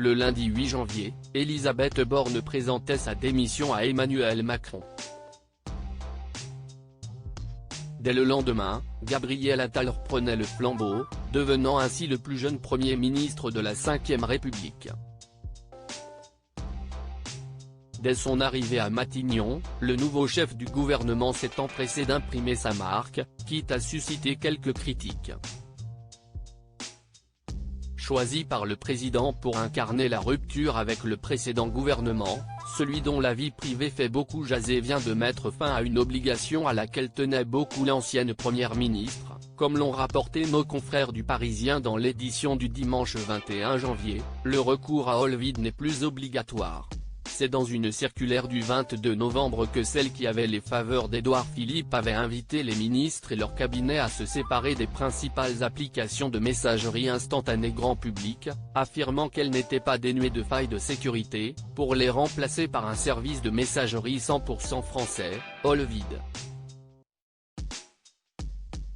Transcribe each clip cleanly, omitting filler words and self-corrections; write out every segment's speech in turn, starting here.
Le lundi 8 janvier, Elisabeth Borne présentait sa démission à Emmanuel Macron. Dès le lendemain, Gabriel Attal reprenait le flambeau, devenant ainsi le plus jeune Premier ministre de la Ve République. Dès son arrivée à Matignon, le nouveau chef du gouvernement s'est empressé d'imprimer sa marque, quitte à susciter quelques critiques. Choisi par le président pour incarner la rupture avec le précédent gouvernement, celui dont la vie privée fait beaucoup jaser vient de mettre fin à une obligation à laquelle tenait beaucoup l'ancienne première ministre, comme l'ont rapporté nos confrères du Parisien dans l'édition du dimanche 21 janvier, le recours à Olvid n'est plus obligatoire. C'est dans une circulaire du 22 novembre que celle qui avait les faveurs d'Édouard Philippe avait invité les ministres et leur cabinet à se séparer des principales applications de messagerie instantanée grand public, affirmant qu'elles n'étaient pas dénuées de failles de sécurité, pour les remplacer par un service de messagerie 100% français, Olvid.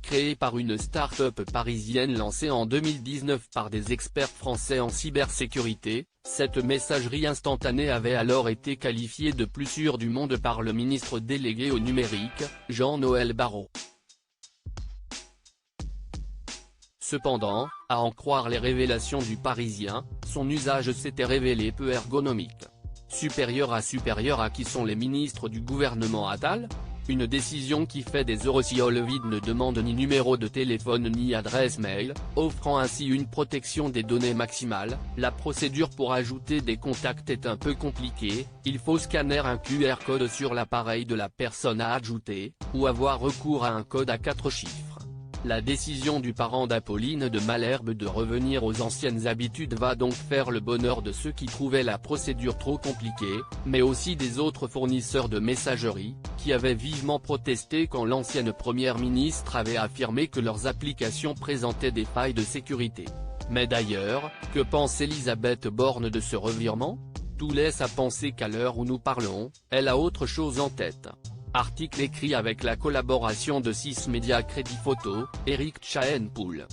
Créé par une start-up parisienne lancée en 2019 par des experts français en cybersécurité, cette messagerie instantanée avait alors été qualifiée de plus sûre du monde par le ministre délégué au numérique, Jean-Noël Barrot. Cependant, à en croire les révélations du Parisien, son usage s'était révélé peu ergonomique. Supérieur à qui sont les ministres du gouvernement Attal ? Une décision qui fait des heureux si Olvid ne demande ni numéro de téléphone ni adresse mail, offrant ainsi une protection des données maximale. La procédure pour ajouter des contacts est un peu compliquée, il faut scanner un QR code sur l'appareil de la personne à ajouter, ou avoir recours à un code à 4 chiffres. La décision du parent d'Apolline de Malherbe de revenir aux anciennes habitudes va donc faire le bonheur de ceux qui trouvaient la procédure trop compliquée, mais aussi des autres fournisseurs de messagerie, qui avaient vivement protesté quand l'ancienne première ministre avait affirmé que leurs applications présentaient des failles de sécurité. Mais d'ailleurs, que pense Elisabeth Borne de ce revirement ? Tout laisse à penser qu'à l'heure où nous parlons, elle a autre chose en tête. Article écrit avec la collaboration de 6 médias Crédit Photo, Éric Chahenpoul.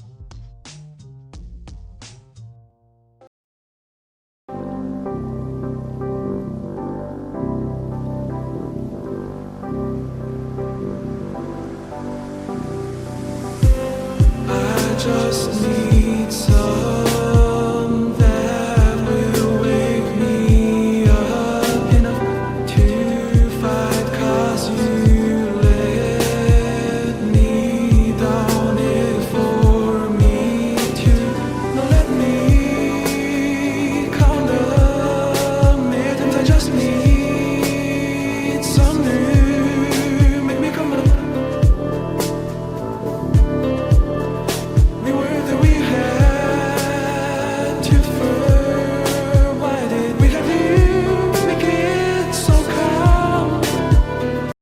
I just need